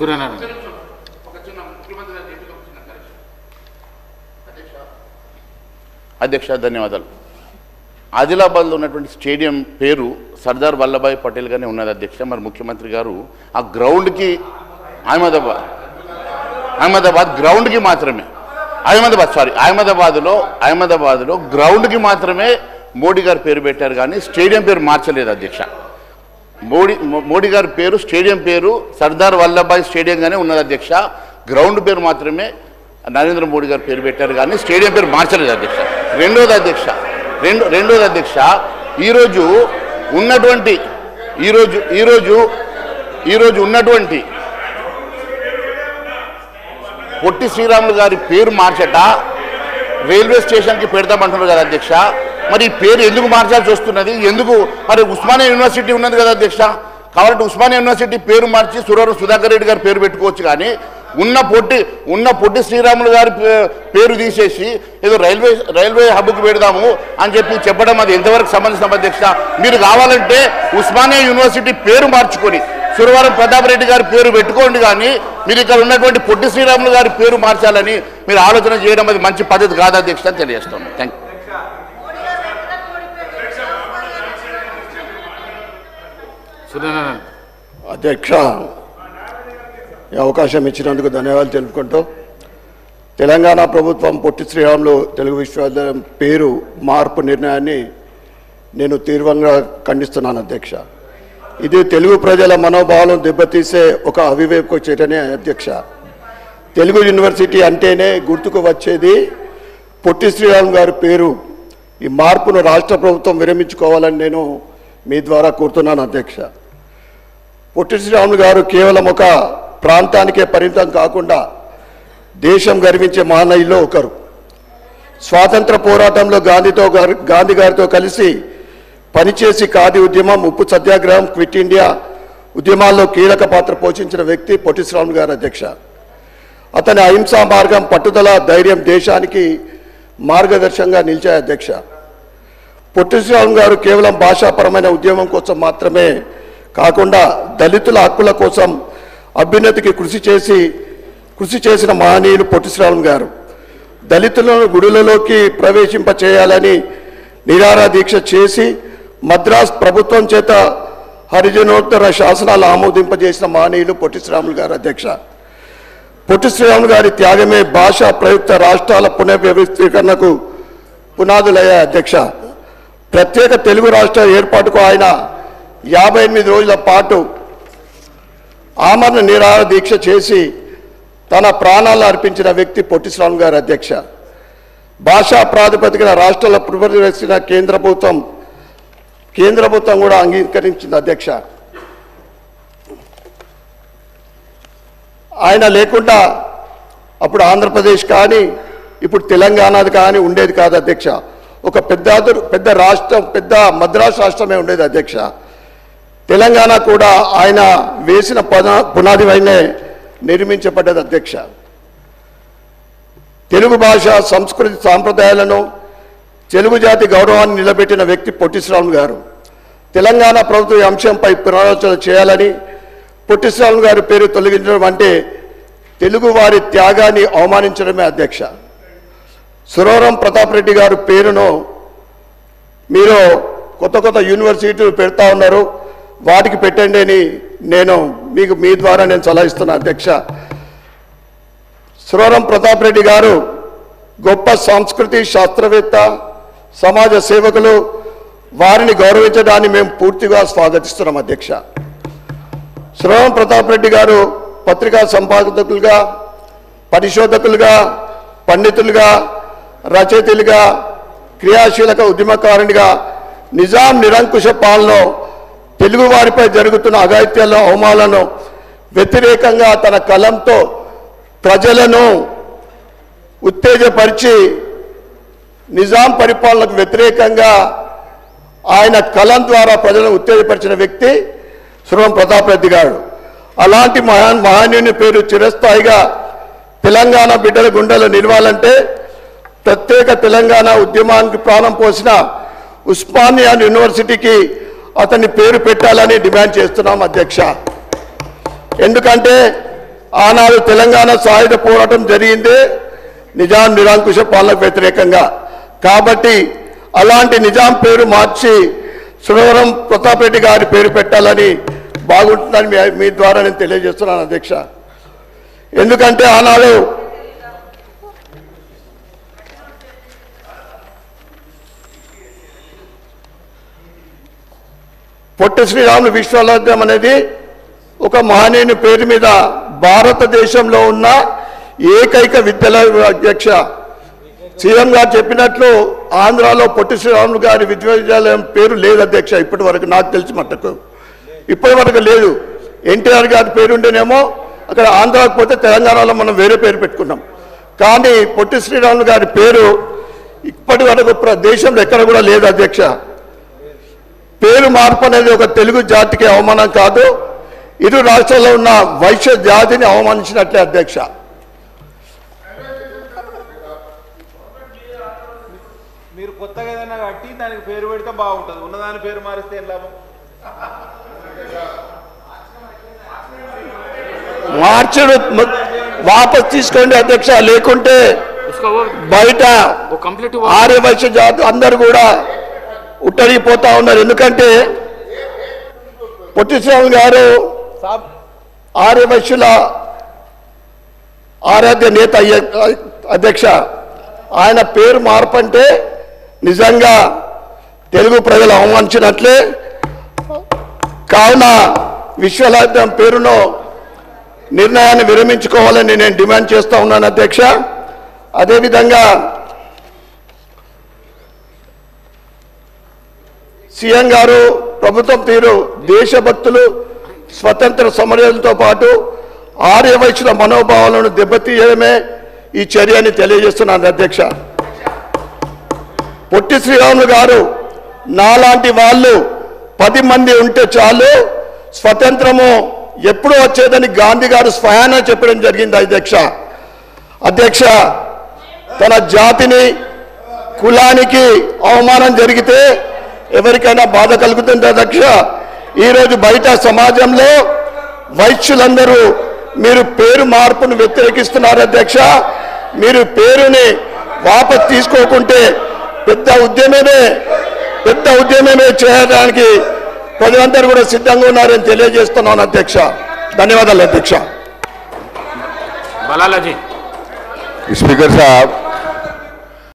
సూర్యనారాయణ అధ్యక్ష ధన్యవాదాలు. ఆదిలాబాద్లో ఉన్నటువంటి స్టేడియం పేరు సర్దార్ వల్లభాయ్ పటేల్ గానే ఉన్నది అధ్యక్ష. మరి ముఖ్యమంత్రి గారు ఆ గ్రౌండ్కి అహ్మదాబాద్ గ్రౌండ్కి మాత్రమే అహ్మదాబాద్లో గ్రౌండ్కి మాత్రమే మోడీ గారు పేరు పెట్టారు కానీ స్టేడియం పేరు మార్చలేదు అధ్యక్ష. మోడీ గారి పేరు స్టేడియం పేరు సర్దార్ వల్లభాయ్ స్టేడియంగానే ఉన్నది అధ్యక్ష. గ్రౌండ్ పేరు మాత్రమే నరేంద్ర మోడీ గారు పేరు పెట్టారు కానీ స్టేడియం పేరు మార్చలేదు అధ్యక్ష. రెండోది అధ్యక్ష ఈరోజు ఉన్నటువంటి పొట్టి శ్రీరాములు గారి పేరు మార్చట రైల్వే స్టేషన్కి పెడతామంటున్నారు కదా అధ్యక్ష. మరి ఈ పేరు ఎందుకు మార్చాల్సి వస్తున్నది? ఎందుకు? మరి ఉస్మానియా యూనివర్సిటీ ఉన్నది కదా అధ్యక్ష. కాబట్టి ఉస్మానియా యూనివర్సిటీ పేరు మార్చి సురవరం సుధాకర్ రెడ్డి గారి పేరు పెట్టుకోవచ్చు కానీ ఉన్న పొట్టి శ్రీరాములు గారి పేరు తీసేసి ఏదో రైల్వే హబ్కు పెడదాము అని చెప్పడం అది ఎంతవరకు సంబంధించిన అధ్యక్ష? మీరు కావాలంటే ఉస్మానియా యూనివర్సిటీ పేరు మార్చుకొని సురవరం ప్రతాప్ రెడ్డి గారి పేరు పెట్టుకోండి కానీ మీరు ఇక్కడ ఉన్నటువంటి పొట్టి శ్రీరాములు గారి పేరు మార్చాలని మీరు ఆలోచన చేయడం అది మంచి పద్ధతి కాదు అధ్యక్ష అని తెలియజేస్తున్నాను. Thank you. అధ్యక్ష, ఈ అవకాశం ఇచ్చినందుకు ధన్యవాదాలు తెలుపుకుంటూ తెలంగాణ ప్రభుత్వం పొట్టి శ్రీరాములు తెలుగు విశ్వవిద్యాలయం పేరు మార్పు నిర్ణయాన్ని నేను తీవ్రంగా ఖండిస్తున్నాను అధ్యక్ష. ఇది తెలుగు ప్రజల మనోభావాలను దెబ్బతీసే ఒక అవివేక చర్యనే అధ్యక్ష. తెలుగు యూనివర్సిటీ అంటేనే గుర్తుకు వచ్చేది పొట్టి శ్రీరాములు గారి పేరు. ఈ మార్పును రాష్ట్ర ప్రభుత్వం విరమించుకోవాలని నేను మీ ద్వారా కోరుతున్నాను అధ్యక్ష. పొట్టి శ్రీరాములు గారు కేవలం ఒక ప్రాంతానికే పరిమితం కాకుండా దేశం గర్వించే మహనీయుల్లో ఒకరు. స్వాతంత్ర పోరాటంలో గాంధీ గారితో కలిసి పనిచేసి ఖాదీ ఉద్యమం, ఉప్పు సత్యాగ్రహం, క్విట్ ఇండియా ఉద్యమాల్లో కీలక పాత్ర పోషించిన వ్యక్తి పొట్టి శ్రీరాములు గారు అధ్యక్ష. అతని అహింసా మార్గం, పట్టుదల, ధైర్యం దేశానికి మార్గదర్శకంగా నిలిచాయి అధ్యక్ష. పొట్టి శ్రీరాములు గారు కేవలం భాషాపరమైన ఉద్యమం కోసం మాత్రమే కాకుండా దళితుల హక్కుల కోసం అభ్యున్నతికి కృషి చేసిన మహనీయులు పొట్టి శ్రీరాములు గారు. దళితులను గుడులలోకి ప్రవేశింపచేయాలని నిరాహార దీక్ష చేసి మద్రాస్ ప్రభుత్వం చేత హరిజనోత్తర శాసనాలు ఆమోదింపజేసిన మహనీయులు పొట్టి శ్రీరాములు గారు అధ్యక్ష. పొట్టి శ్రీరాములు గారి త్యాగమే భాషా ప్రయుక్త రాష్ట్రాల పునర్వ్యవస్థీకరణకు పునాదులయ్యాయి అధ్యక్ష. ప్రత్యేక తెలుగు రాష్ట్ర ఏర్పాటుకు ఆయన 58 రోజుల పాటు ఆమరణ నిరాహార దీక్ష చేసి తన ప్రాణాలు అర్పించిన వ్యక్తి పొట్టి శ్రీరాములు గారు అధ్యక్ష. భాషా ప్రాతిపదికన రాష్ట్రాల పునర్వ్యవస్థ కేంద్ర ప్రభుత్వం కూడా అంగీకరించింది అధ్యక్ష. ఆయన లేకుండా అప్పుడు ఆంధ్రప్రదేశ్ కానీ ఇప్పుడు తెలంగాణది కానీ ఉండేది కాదు అధ్యక్ష. ఒక పెద్ద రాష్ట్రం, పెద్ద మద్రాసు రాష్ట్రమే ఉండేది అధ్యక్ష. తెలంగాణ కూడా ఆయన వేసిన పునాది పైనే నిర్మించబడ్డది అధ్యక్ష. తెలుగు భాష, సంస్కృతి, సాంప్రదాయాలను, తెలుగు జాతి గౌరవాన్ని నిలబెట్టిన వ్యక్తి పొట్టి శ్రీరాములు గారు. తెలంగాణ ప్రభుత్వం ఈ అంశంపై పునరాలోచన చేయాలని, పొట్టి శ్రీరాములు గారి పేరు తొలగించడం అంటే తెలుగు వారి త్యాగాన్ని అవమానించడమే అధ్యక్ష. సురవరం ప్రతాప్ రెడ్డి గారి పేరును మీరు కొత్త యూనివర్సిటీలు పెడతా ఉన్నారు, వాటికి పెట్టండి అని నేను మీ ద్వారా నేను సలహా ఇస్తున్నా అధ్యక్ష. సురవరం ప్రతాప్ రెడ్డి గారు గొప్ప సంస్కృతి శాస్త్రవేత్త, సమాజ సేవకులు. వారిని గౌరవించడాన్ని మేము పూర్తిగా స్వాగతిస్తున్నాం అధ్యక్ష. సురవరం ప్రతాప్ రెడ్డి గారు పత్రికా సంపాదకులుగా, పరిశోధకులుగా, పండితులుగా, రచయితలుగా, క్రియాశీలక ఉద్యమకారునిగా నిజాం నిరంకుశ పాలనలో తెలుగు వారిపై జరుగుతున్న అఘాయిత్యాల అవమానాలను వ్యతిరేకంగా తన కలంతో ప్రజలను ఉత్తేజపరిచి నిజాం పరిపాలనకు వ్యతిరేకంగా ఆయన కలం ద్వారా ప్రజలను ఉత్తేజపరిచిన వ్యక్తి సురవరం ప్రతాప్ రెడ్డి గారు. అలాంటి మహనీయుని పేరు చిరస్థాయిగా తెలంగాణ బిడ్డల గుండెలో నిలవాలంటే ప్రత్యేక తెలంగాణ ఉద్యమానికి ప్రాణం పోసిన ఉస్మానియా యూనివర్సిటీకి అతని పేరు పెట్టాలని డిమాండ్ చేస్తున్నాం అధ్యక్ష. ఎందుకంటే ఆనాడు తెలంగాణ సాయుధ పోరాటం జరిగిందే నిజాం నిరంకుశ పాలనకు వ్యతిరేకంగా. కాబట్టి అలాంటి నిజాం పేరు మార్చి సురవరం ప్రతాప్ రెడ్డి గారి పేరు పెట్టాలని బాగుంటుందని మీ ద్వారా నేను తెలియజేస్తున్నాను అధ్యక్ష. ఎందుకంటే ఆనాడు పొట్టి శ్రీరాములు విశ్వవిద్యాలయం అనేది ఒక మహనీయుని పేరు మీద భారతదేశంలో ఉన్న ఏకైక విద్యాలయం అధ్యక్ష. సీఎం గారు చెప్పినట్లు ఆంధ్రాలో పొట్టి శ్రీరాములు గారి విశ్వవిద్యాలయం పేరు లేదు అధ్యక్ష. ఇప్పటి వరకు నాకు తెలిసి మట్టుకు ఇప్పటి వరకు లేదు. ఎన్టీఆర్ గారి పేరు ఉండేనేమో అక్కడ ఆంధ్రాకు పోతే తెలంగాణలో మనం వేరే పేరు పెట్టుకున్నాం. కానీ పొట్టి శ్రీరాములు గారి పేరు ఇప్పటి వరకు దేశంలో ఎక్కడ కూడా లేదు అధ్యక్ష. పేరు మార్పు అనేది ఒక తెలుగు జాతికి అవమానం కాదు, ఇరు రాష్ట్రాల్లో ఉన్న వైశ్య జాతిని అవమానించినట్లే అధ్యక్ష. మీరు కొత్తగా ఏదైనా కట్టి దానికి పేరు పెడితే బాగుంటుంది, ఉన్నదాని పేరు మారిస్తే ఏం లాభం? మార్చడు వాపస్ తీసుకోండి అధ్యక్ష. లేకుంటే బయట ఆర్యవైశ్య జాతి అందరు కూడా ఉట్టడిపోతా ఉన్నారు. ఎందుకంటే పొట్టి శ్రీరాములు గారు ఆర్యవైశ్యుల ఆరాధ్య నేత అధ్యక్ష. ఆయన పేరు మార్పు అంటే నిజంగా తెలుగు ప్రజలు అవమానించినట్లే. కావున విశ్వవిద్యాలయం పేరులో నిర్ణయాన్ని విరమించుకోవాలని నేను డిమాండ్ చేస్తూ ఉన్నాను అధ్యక్ష. అదేవిధంగా సీఎం గారు ప్రభుత్వం తీరు దేశభక్తులు స్వతంత్ర సమరయులతో పాటు ఆర్యవైశ్యుల మనోభావాలను దెబ్బతీయడమే ఈ చర్యని తెలియజేస్తున్నాను అధ్యక్ష. పొట్టి శ్రీరాములు గారు నాలాంటి వాళ్ళు 10 మంది ఉంటే చాలు, స్వతంత్రము ఎప్పుడూ వచ్చేదని గాంధీ గారు స్వయాన చెప్పడం జరిగింది అధ్యక్ష. తన జాతిని కులానికి అవమానం జరిగితే ఎవరికైనా బాధ కలుగుతుంది అధ్యక్ష. ఈరోజు బయట సమాజంలో వైశ్యులందరూ మీరు పేరు మార్పును వ్యతిరేకిస్తున్నారు అధ్యక్ష. మీరు పేరుని వాపస్ తీసుకోకుంటే పెద్ద ఉద్యమమే చేయడానికి ప్రజలందరూ కూడా సిద్ధంగా ఉన్నారని తెలియజేస్తున్నాను అధ్యక్ష. ధన్యవాదాలు అధ్యక్ష. स्पीकर साहब